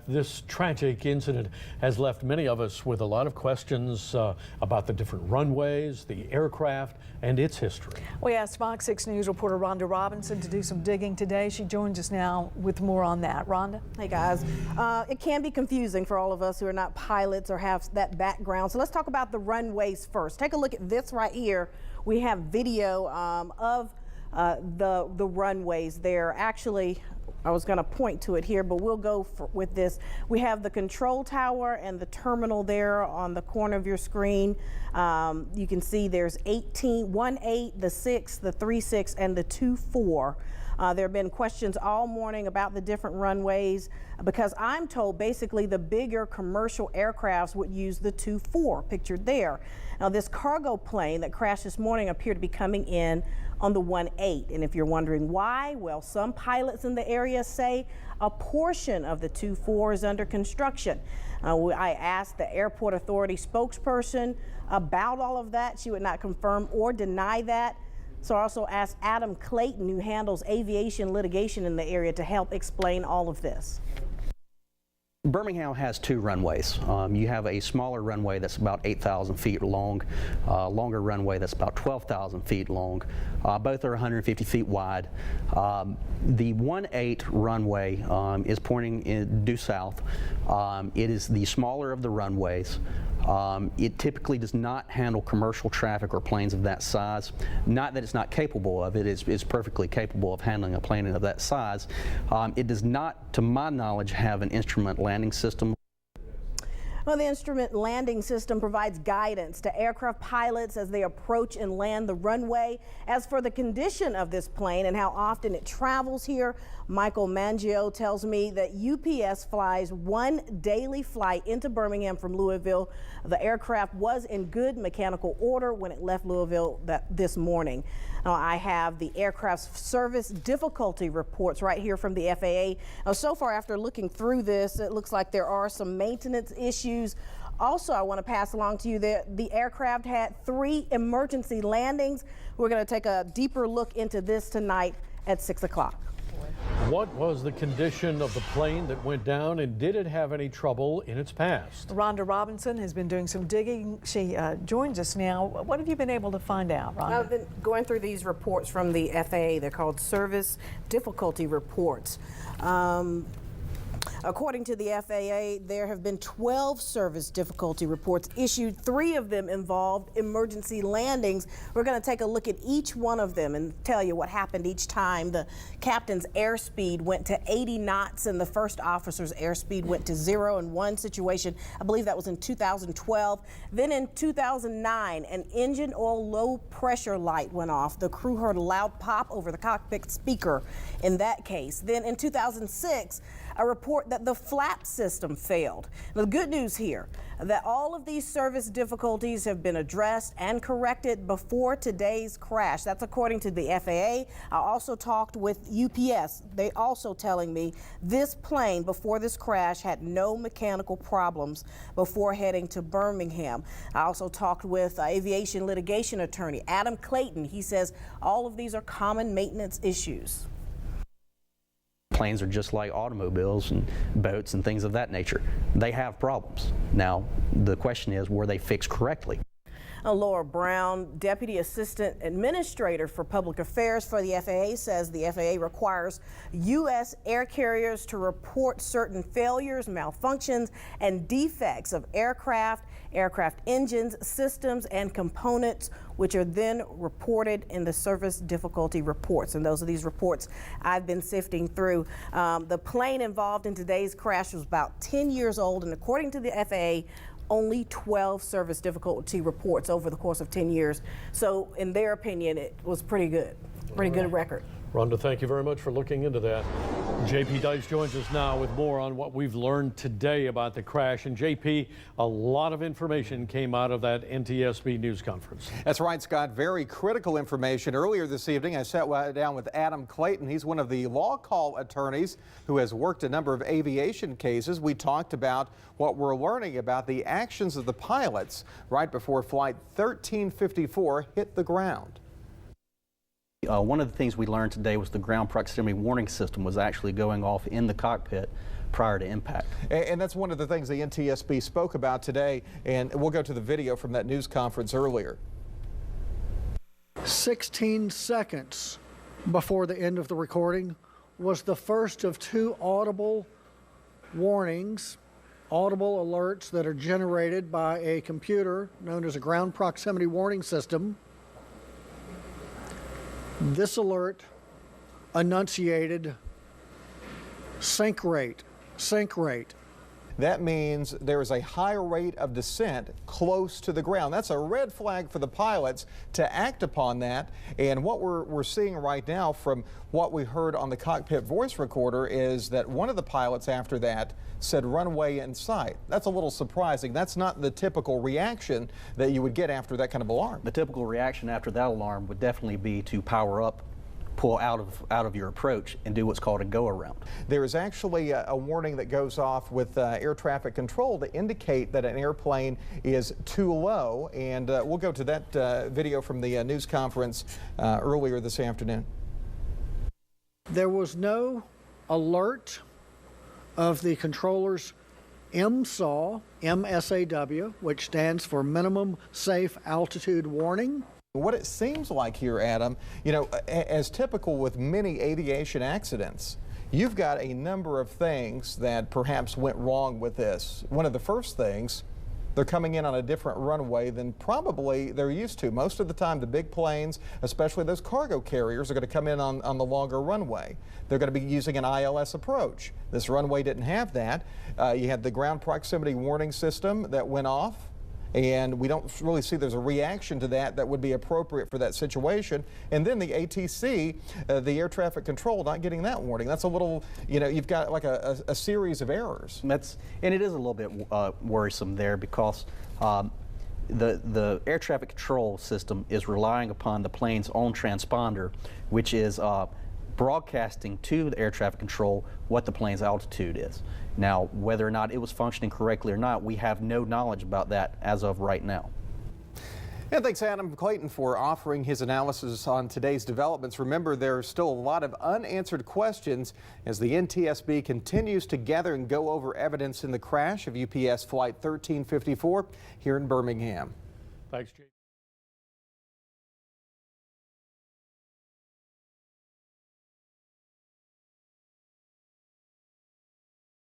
This tragic incident has left many of us with a lot of questions about the different runways, the aircraft, and its history. We asked Fox 6 News reporter Rhonda Robinson to do some digging today. She joins us now with more on that. Rhonda? Hey guys, it can be confusing for all of us who are not pilots or have that background. So let's talk about the runways first. Take a look at this right here. We have video of the runways there. Actually, I was going to point to it here, but we'll go with this. We have the control tower and the terminal there on the corner of your screen. You can see there's 1-8, the 6, the 3-6, and the 2-4. There have been questions all morning about the different runways because I'm told basically the bigger commercial aircrafts would use the 2-4 pictured there. Now this cargo plane that crashed this morning appeared to be coming in on the 1-8. And if you're wondering why, well, some pilots in the area say a portion of the 2-4 is under construction. I asked the airport authority spokesperson about all of that. She would not confirm or deny that. So I also asked Adam Clayton, who handles aviation litigation in the area, to help explain all of this. Birmingham has two runways. You have a smaller runway that's about 8,000 feet long, longer runway that's about 12,000 feet long. Both are 150 feet wide. The 1-8 runway is pointing due south. It is the smaller of the runways. It typically does not handle commercial traffic or planes of that size. Not that it's not capable of it, it's perfectly capable of handling a plane of that size. It does not, to my knowledge, have an instrument landing system. Well, the instrument landing system provides guidance to aircraft pilots as they approach and land the runway. As for the condition of this plane and how often it travels here, Michael Mangio tells me that UPS flies one daily flight into Birmingham from Louisville. The aircraft was in good mechanical order when it left Louisville this morning. Now, I have the aircraft's service difficulty reports right here from the FAA. Now, so far, after looking through this, it looks like there are some maintenance issues. Also, I want to pass along to you that the aircraft had 3 emergency landings. We're going to take a deeper look into this tonight at 6 o'clock. What was the condition of the plane that went down, and did it have any trouble in its past? Rhonda Robinson has been doing some digging. She joins us now. What have you been able to find out, Rhonda? I've been going through these reports from the FAA. They're called service difficulty reports. According to the FAA, there have been 12 service difficulty reports issued. 3 of them involved emergency landings. We're going to take a look at each one of them and tell you what happened each time. The captain's airspeed went to 80 knots and the first officer's airspeed went to 0 in one situation. I believe that was in 2012. Then in 2009, an engine oil low pressure light went off. The crew heard a loud pop over the cockpit speaker in that case. Then in 2006, a report that the flap system failed. Now, the good news here, that all of these service difficulties have been addressed and corrected before today's crash. That's according to the FAA. I also talked with UPS. They also telling me this plane before this crash had no mechanical problems before heading to Birmingham. I also talked with aviation litigation attorney Adam Clayton. He says all of these are common maintenance issues. Planes are just like automobiles and boats and things of that nature. They have problems. Now, the question is, were they fixed correctly? Laura Brown, Deputy Assistant Administrator for Public Affairs for the FAA, says the FAA requires U.S. air carriers to report certain failures, malfunctions, and defects of aircraft engines, systems, and components, which are then reported in the service difficulty reports. And those are these reports I've been sifting through. The plane involved in today's crash was about 10 years old, and according to the FAA, only 12 service difficulty reports over the course of 10 years. So in their opinion, it was pretty good record. Rhonda, thank you very much for looking into that. JP Dice joins us now with more on what we've learned today about the crash. And JP, a lot of information came out of that NTSB news conference. That's right, Scott. Very critical information. Earlier this evening, I sat down with Adam Clayton. He's one of the law call attorneys who has worked a number of aviation cases. We talked about what we're learning about the actions of the pilots right before Flight 1354 hit the ground. One of the things we learned today was the ground proximity warning system was actually going off in the cockpit prior to impact. And that's one of the things the NTSB spoke about today, and we'll go to the video from that news conference earlier. 16 seconds before the end of the recording was the first of 2 audible warnings, audible alerts that are generated by a computer known as a ground proximity warning system. This alert enunciated sink rate, sink rate. That means there is a higher rate of descent close to the ground. That's a red flag for the pilots to act upon that. And what we're seeing right now from what we heard on the cockpit voice recorder is that one of the pilots after that said runway in sight. That's a little surprising. That's not the typical reaction that you would get after that kind of alarm. The typical reaction after that alarm would definitely be to power up, pull out of your approach, and do what's called a go around. There is actually a warning that goes off with air traffic control to indicate that an airplane is too low, and we'll go to that video from the news conference earlier this afternoon. There was no alert of the controller's MSAW, MSAW, which stands for Minimum Safe Altitude Warning. What it seems like here, Adam, you know, as typical with many aviation accidents, you've got a number of things that perhaps went wrong with this. One of the first things, they're coming in on a different runway than probably they're used to. Most of the time, the big planes, especially those cargo carriers, are going to come in on the longer runway. They're going to be using an ILS approach. This runway didn't have that. You had the ground proximity warning system that went off, and we don't really see there's a reaction to that would be appropriate for that situation. And then the ATC, the air traffic control, not getting that warning. That's a little, you know, you've got like a series of errors. And it is a little bit worrisome there because the air traffic control system is relying upon the plane's own transponder, which is broadcasting to the air traffic control what the plane's altitude is. Now, whether or not it was functioning correctly or not, we have no knowledge about that as of right now. And thanks, Adam Clayton, for offering his analysis on today's developments. Remember, there are still a lot of unanswered questions as the NTSB continues to gather and go over evidence in the crash of UPS Flight 1354 here in Birmingham. Thanks, Jay.